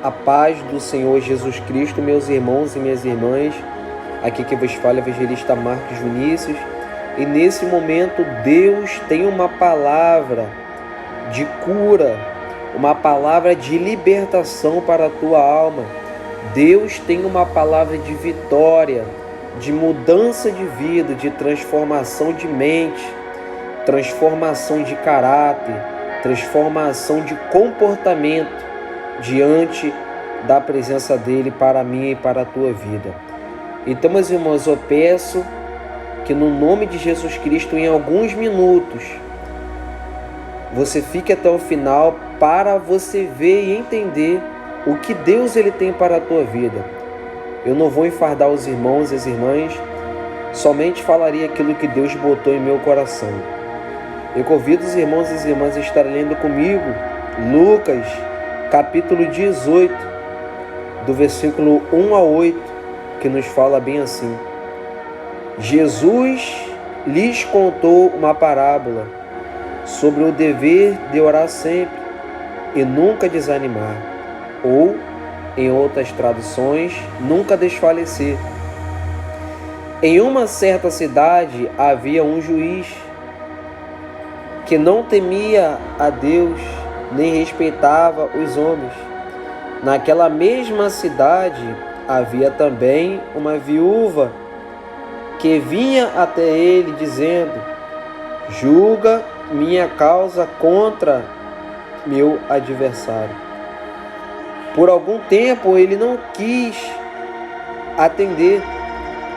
A paz do Senhor Jesus Cristo, meus irmãos e minhas irmãs. Aqui que vos fala é o evangelista Marcos Vinícius. E nesse momento Deus tem uma palavra de cura, uma palavra de libertação para a tua alma. Deus tem uma palavra de vitória, de mudança de vida, de transformação de mente, transformação de caráter, transformação de comportamento diante da presença dele para mim e para a tua vida. Então, meus irmãos, eu peço que no nome de Jesus Cristo, em alguns minutos, você fique até o final para você ver e entender o que Deus ele tem para a tua vida. Eu não vou enfardar os irmãos e as irmãs, somente falarei aquilo que Deus botou em meu coração. Eu convido os irmãos e as irmãs a estarem lendo comigo Lucas, capítulo 18, do versículo 1 a 8, que nos fala bem assim: Jesus lhes contou uma parábola sobre o dever de orar sempre e nunca desanimar, ou, em outras traduções, nunca desfalecer. Em uma certa cidade havia um juiz que não temia a Deus nem respeitava os homens. Naquela mesma cidade havia também uma viúva que vinha até ele dizendo: julga minha causa contra meu adversário. Por algum tempo ele não quis atender,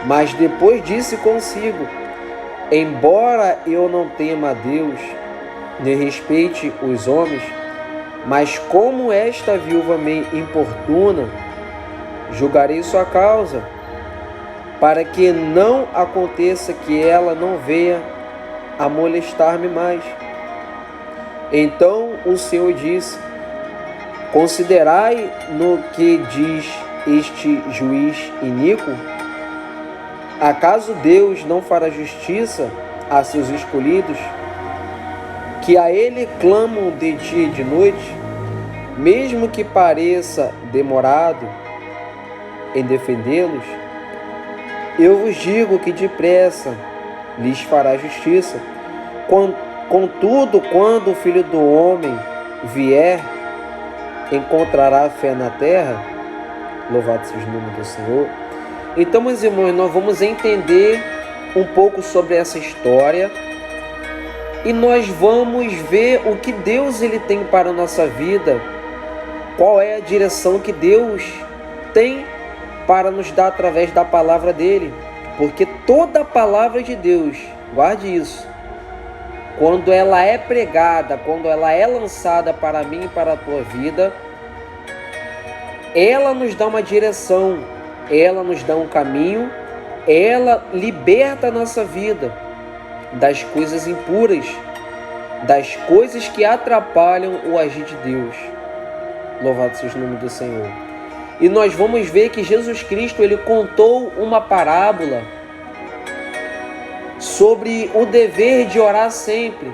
mas depois disse consigo: embora eu não tema a Deus, nem respeite os homens, mas como esta viúva me importuna, julgarei sua causa, para que não aconteça que ela não venha a molestar-me mais. Então o Senhor disse: considerai no que diz este juiz iníquo. Acaso Deus não fará justiça a seus escolhidos, que a ele clamam de dia e de noite, mesmo que pareça demorado em defendê-los? Eu vos digo que depressa lhes fará justiça. Contudo, quando o Filho do Homem vier, encontrará fé na terra? Louvado seja o nome do Senhor. Então, meus irmãos, nós vamos entender um pouco sobre essa história e nós vamos ver o que Deus ele tem para a nossa vida, qual é a direção que Deus tem para nos dar através da palavra dele, porque toda a palavra de Deus, guarde isso, quando ela é pregada, quando ela é lançada para mim e para a tua vida, ela nos dá uma direção, ela nos dá um caminho, ela liberta a nossa vida das coisas impuras, das coisas que atrapalham o agir de Deus. Louvado seja o nome do Senhor. E nós vamos ver que Jesus Cristo ele contou uma parábola sobre o dever de orar sempre.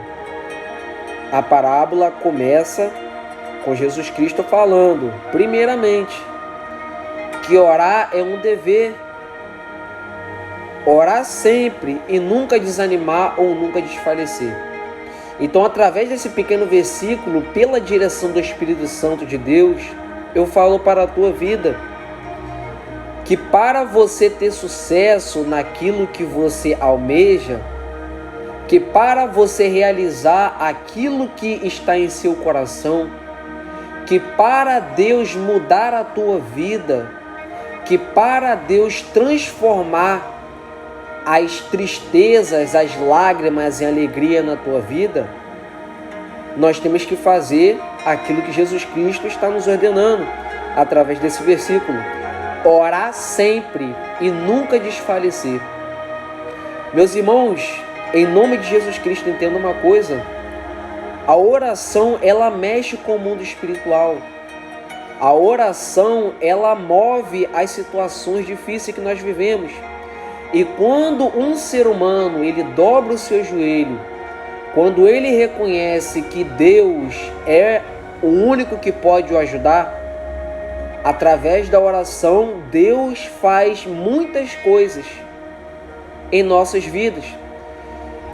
A parábola começa com Jesus Cristo falando, primeiramente, que orar é um dever. Orar sempre e nunca desanimar ou nunca desfalecer. Então, através desse pequeno versículo, pela direção do Espírito Santo de Deus, eu falo para a tua vida que para você ter sucesso naquilo que você almeja, que para você realizar aquilo que está em seu coração, que para Deus mudar a tua vida, que para Deus transformar as tristezas, as lágrimas e a alegria na tua vida, nós temos que fazer aquilo que Jesus Cristo está nos ordenando através desse versículo: orar sempre e nunca desfalecer. Meus irmãos, em nome de Jesus Cristo, entenda uma coisa: a oração ela mexe com o mundo espiritual. A oração ela move as situações difíceis que nós vivemos. E quando um ser humano ele dobra o seu joelho, quando ele reconhece que Deus é o único que pode o ajudar, através da oração, Deus faz muitas coisas em nossas vidas.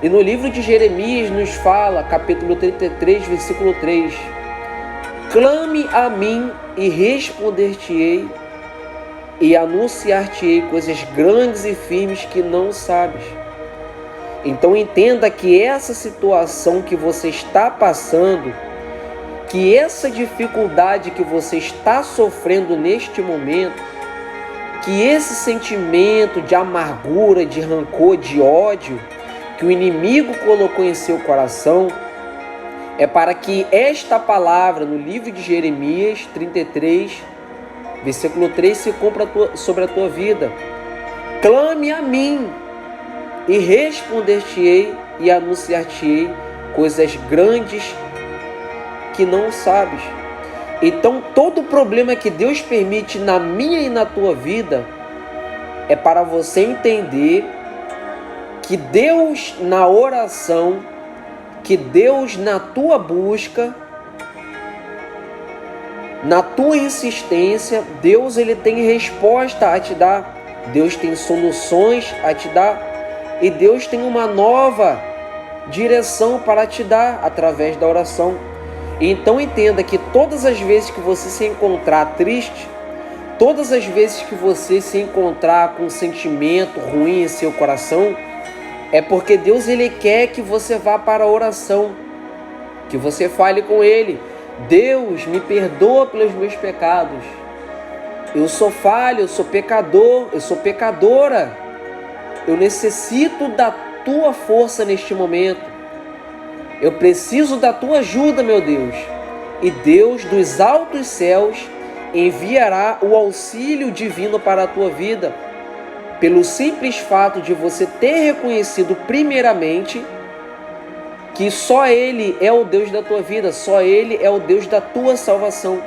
E no livro de Jeremias nos fala, capítulo 33, versículo 3: clame a mim e responder-te-ei, e anunciar-te-ei coisas grandes e firmes que não sabes. Então entenda que essa situação que você está passando, que essa dificuldade que você está sofrendo neste momento, que esse sentimento de amargura, de rancor, de ódio que o inimigo colocou em seu coração, é para que esta palavra no livro de Jeremias 33, versículo 3, se cumpra sobre a tua vida. Clame a mim e responder-te-ei e anunciar-te-ei coisas grandes que não sabes. Então todo problema que Deus permite na minha e na tua vida é para você entender que Deus na oração, que Deus na tua busca, na tua insistência, Deus ele tem resposta a te dar, Deus tem soluções a te dar, e Deus tem uma nova direção para te dar através da oração. Então entenda que todas as vezes que você se encontrar triste, todas as vezes que você se encontrar com um sentimento ruim em seu coração, é porque Deus ele quer que você vá para a oração, que você fale com Ele: Deus, me perdoa pelos meus pecados. Eu sou falho, eu sou pecador, eu sou pecadora. Eu necessito da tua força neste momento. Eu preciso da tua ajuda, meu Deus. E Deus dos altos céus enviará o auxílio divino para a tua vida, pelo simples fato de você ter reconhecido primeiramente que só Ele é o Deus da tua vida, só Ele é o Deus da tua salvação.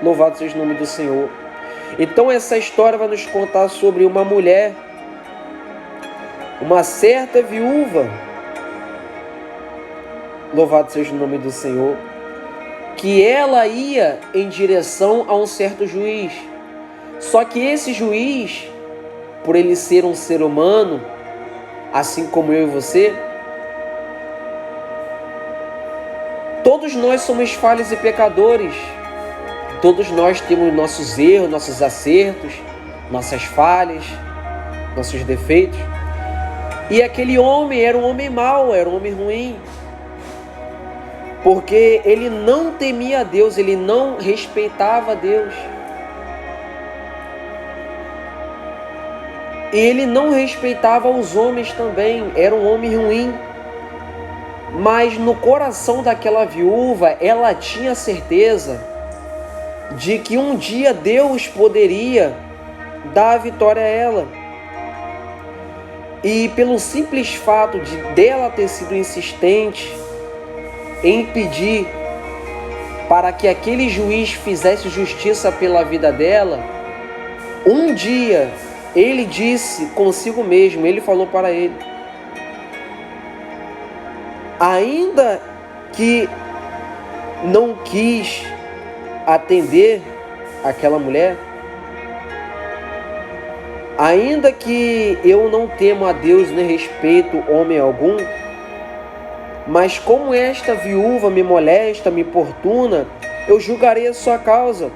Louvado seja o nome do Senhor. Então essa história vai nos contar sobre uma mulher, uma certa viúva, louvado seja o nome do Senhor, que ela ia em direção a um certo juiz. Só que esse juiz, por ele ser um ser humano, assim como eu e você, todos nós somos falhos e pecadores. Todos nós temos nossos erros, nossos acertos, nossas falhas, nossos defeitos. E aquele homem era um homem mau, era um homem ruim, porque ele não temia a Deus, ele não respeitava a Deus. E ele não respeitava os homens também, era um homem ruim. Mas no coração daquela viúva, ela tinha certeza de que um dia Deus poderia dar a vitória a ela. E pelo simples fato de dela ter sido insistente em pedir para que aquele juiz fizesse justiça pela vida dela, um dia ele disse consigo mesmo, ele falou para ele: ainda que não quis atender aquela mulher, ainda que eu não temo a Deus nem respeito homem algum, mas como esta viúva me molesta, me importuna, eu julgarei a sua causa.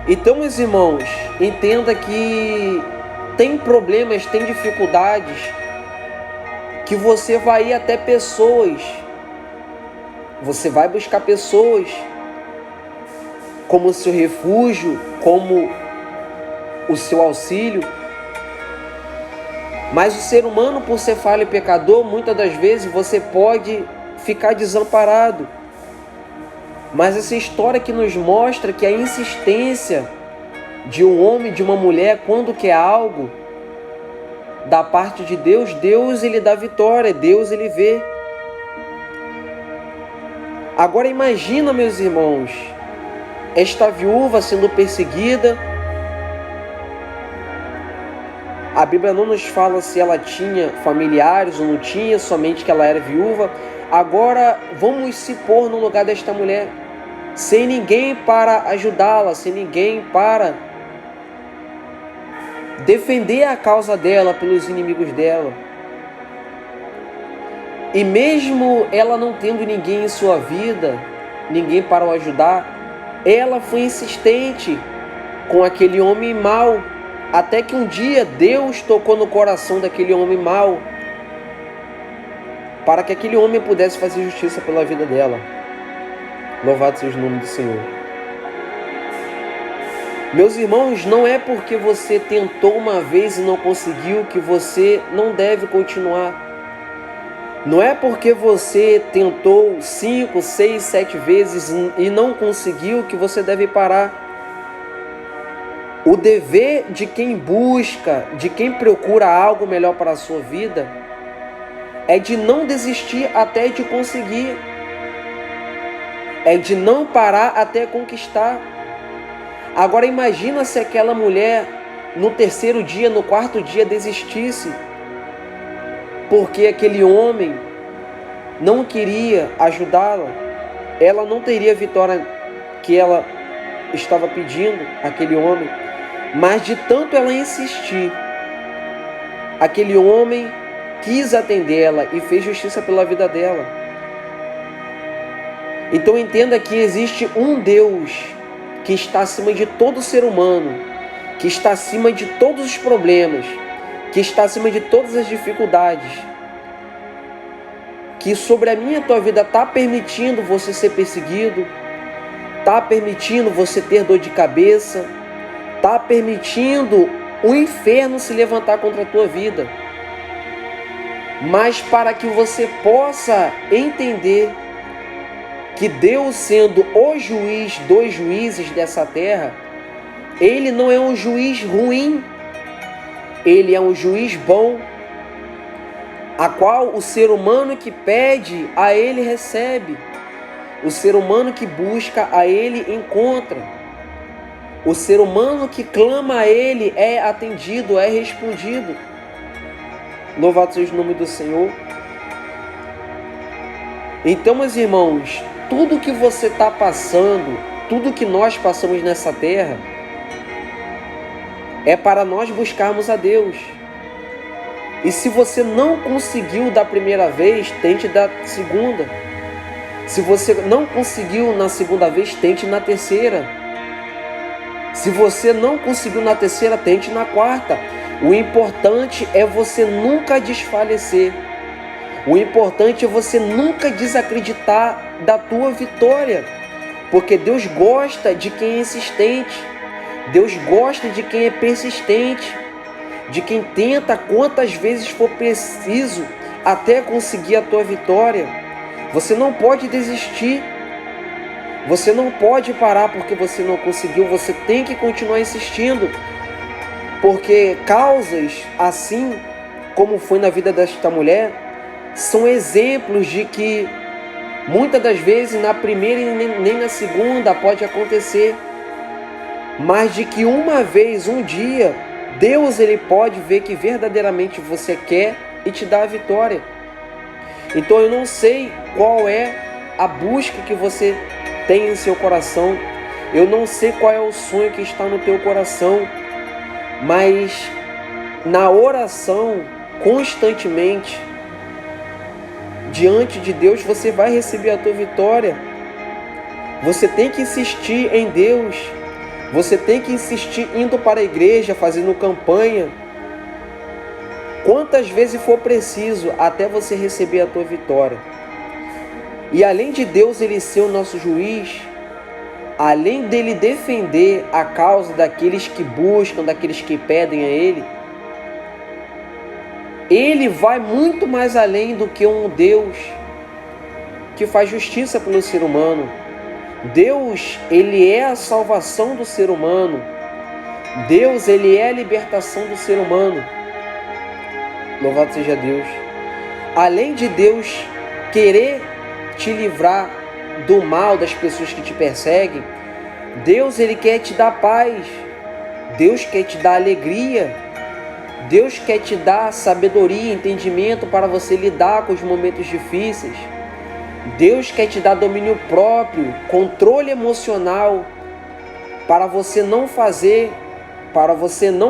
Então, meus irmãos, entenda que tem problemas, tem dificuldades, que você vai ir até pessoas, você vai buscar pessoas como seu refúgio, como o seu auxílio. Mas o ser humano, por ser falho e pecador, muitas das vezes você pode ficar desamparado. Mas essa história que nos mostra que a insistência de um homem, de uma mulher, quando quer algo da parte de Deus, Deus ele dá vitória, Deus ele vê. Agora imagina, meus irmãos, esta viúva sendo perseguida. A Bíblia não nos fala se ela tinha familiares ou não tinha, somente que ela era viúva. Agora vamos se pôr no lugar desta mulher. sem ninguém para ajudá-la, sem ninguém para defender a causa dela pelos inimigos dela. E mesmo ela não tendo ninguém em sua vida, ninguém para o ajudar, ela foi insistente com aquele homem mau, até que um dia Deus tocou no coração daquele homem mau, para que aquele homem pudesse fazer justiça pela vida dela. Louvado seja o nome do Senhor. Meus irmãos, não é porque você tentou uma vez e não conseguiu que você não deve continuar. Não é porque você tentou 5, 6, 7 vezes e não conseguiu que você deve parar. O dever de quem busca, de quem procura algo melhor para a sua vida, é de não desistir até de conseguir. É de não parar até conquistar. Agora imagina se aquela mulher no 3º dia, no 4º dia desistisse, porque aquele homem não queria ajudá-la. Ela não teria a vitória que ela estava pedindo, aquele homem. Mas de tanto ela insistir, aquele homem quis atendê-la e fez justiça pela vida dela. Então entenda que existe um Deus que está acima de todo ser humano, que está acima de todos os problemas, que está acima de todas as dificuldades, que sobre a minha e a tua vida está permitindo você ser perseguido, está permitindo você ter dor de cabeça, está permitindo o inferno se levantar contra a tua vida. Mas para que você possa entender que Deus, sendo o juiz dos juízes dessa terra, Ele não é um juiz ruim, Ele é um juiz bom, a qual o ser humano que pede, a Ele recebe. O ser humano que busca, a Ele encontra. O ser humano que clama a Ele é atendido, é respondido. Louvado seja o nome do Senhor. Então, meus irmãos, tudo que você está passando, tudo que nós passamos nessa terra, é para nós buscarmos a Deus. E se você não conseguiu da primeira vez, tente da segunda. Se você não conseguiu na segunda vez, tente na terceira. Se você não conseguiu na terceira, tente na quarta. O importante é você nunca desfalecer. O importante é você nunca desacreditar da tua vitória. Porque Deus gosta de quem é insistente. Deus gosta de quem é persistente. De quem tenta quantas vezes for preciso até conseguir a tua vitória. Você não pode desistir. Você não pode parar porque você não conseguiu. Você tem que continuar insistindo. Porque causas assim, como foi na vida desta mulher, são exemplos de que muitas das vezes na primeira e nem na segunda pode acontecer. Mas de que uma vez, um dia, Deus ele pode ver que verdadeiramente você quer e te dá a vitória. Então eu não sei qual é a busca que você tem em seu coração. Eu não sei qual é o sonho que está no teu coração. Mas na oração, constantemente, diante de Deus, você vai receber a tua vitória. Você tem que insistir em Deus. Você tem que insistir indo para a igreja, fazendo campanha. Quantas vezes for preciso, até você receber a tua vitória. E além de Deus ele ser o nosso juiz, além dele defender a causa daqueles que buscam, daqueles que pedem a ele, ele vai muito mais além do que um Deus que faz justiça pelo ser humano. Deus, ele é a salvação do ser humano. Deus, ele é a libertação do ser humano. Louvado seja Deus. Além de Deus querer te livrar do mal das pessoas que te perseguem, Deus ele quer te dar paz. Deus quer te dar alegria. Deus quer te dar sabedoria, entendimento para você lidar com os momentos difíceis. Deus quer te dar domínio próprio, controle emocional, para você não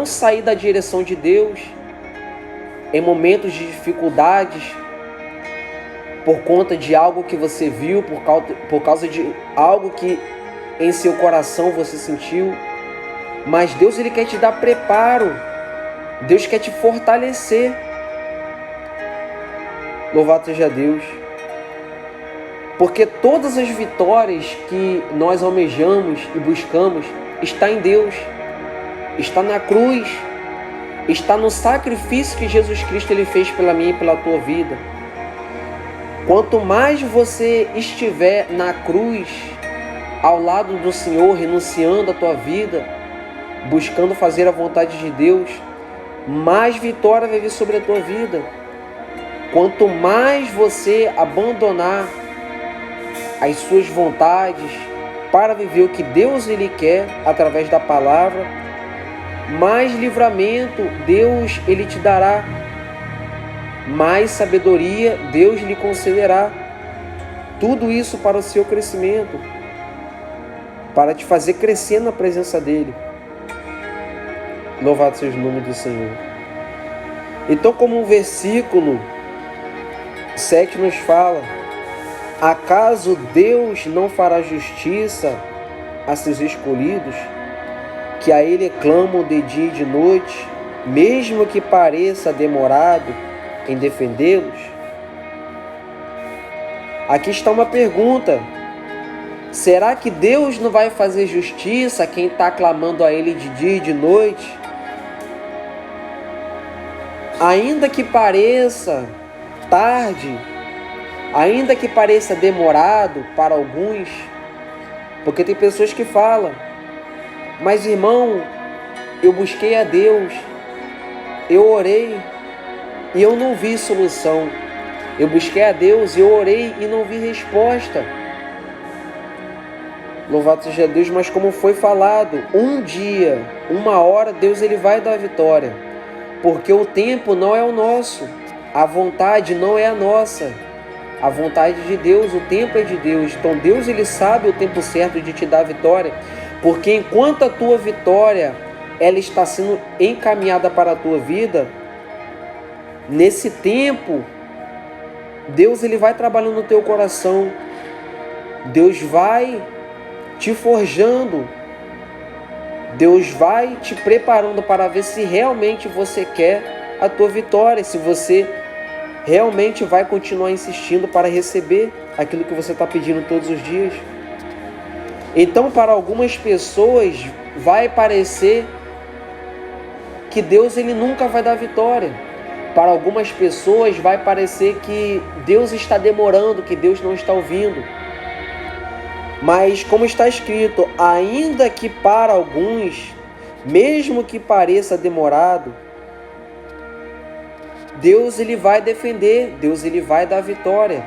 sair da direção de Deus em momentos de dificuldades, por conta de algo que você viu, por causa de algo que em seu coração você sentiu. Mas Deus, Ele quer te dar preparo, Deus quer te fortalecer. Louvado seja Deus. Porque todas as vitórias que nós almejamos e buscamos está em Deus, está na cruz, está no sacrifício que Jesus Cristo Ele fez pela minha e pela tua vida. Quanto mais você estiver na cruz, ao lado do Senhor, renunciando a tua vida, buscando fazer a vontade de Deus, mais vitória vai vir sobre a tua vida. Quanto mais você abandonar as suas vontades para viver o que Deus Ele quer através da palavra, mais livramento Deus Ele te dará, mais sabedoria Deus lhe concederá. Tudo isso para o seu crescimento, para te fazer crescer na presença dEle. Louvado seja o nome do Senhor. Então, como o versículo 7 nos fala, acaso Deus não fará justiça a seus escolhidos, que a Ele clamam de dia e de noite, mesmo que pareça demorado em defendê-los? Aqui está uma pergunta. Será que Deus não vai fazer justiça a quem está clamando a Ele de dia e de noite? Ainda que pareça tarde, ainda que pareça demorado para alguns, porque tem pessoas que falam, mas irmão, eu busquei a Deus, eu orei e eu não vi solução. Eu busquei a Deus, eu orei e não vi resposta. Louvado seja Deus, mas como foi falado, um dia, uma hora, Deus Ele vai dar a vitória, porque o tempo não é o nosso, a vontade não é a nossa. A vontade de Deus, o tempo é de Deus. Então Deus Ele sabe o tempo certo de te dar a vitória, porque enquanto a tua vitória ela está sendo encaminhada para a tua vida, nesse tempo Deus Ele vai trabalhando no teu coração, Deus vai te forjando, Deus vai te preparando para ver se realmente você quer a tua vitória, se você realmente vai continuar insistindo para receber aquilo que você está pedindo todos os dias. Então, para algumas pessoas vai parecer que Deus Ele nunca vai dar vitória. Para algumas pessoas vai parecer que Deus está demorando, que Deus não está ouvindo. Mas como está escrito, ainda que para alguns, mesmo que pareça demorado, Deus Ele vai defender, Deus Ele vai dar vitória.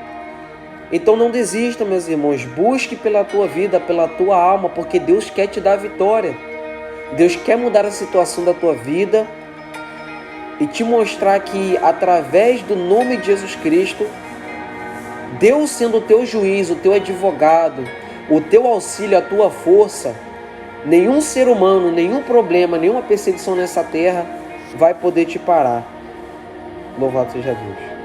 Então não desista, meus irmãos, busque pela tua vida, pela tua alma, porque Deus quer te dar vitória. Deus quer mudar a situação da tua vida e te mostrar que através do nome de Jesus Cristo, Deus sendo o teu juiz, o teu advogado, o teu auxílio, a tua força, nenhum ser humano, nenhum problema, nenhuma perseguição nessa terra vai poder te parar. Louvado seja Deus.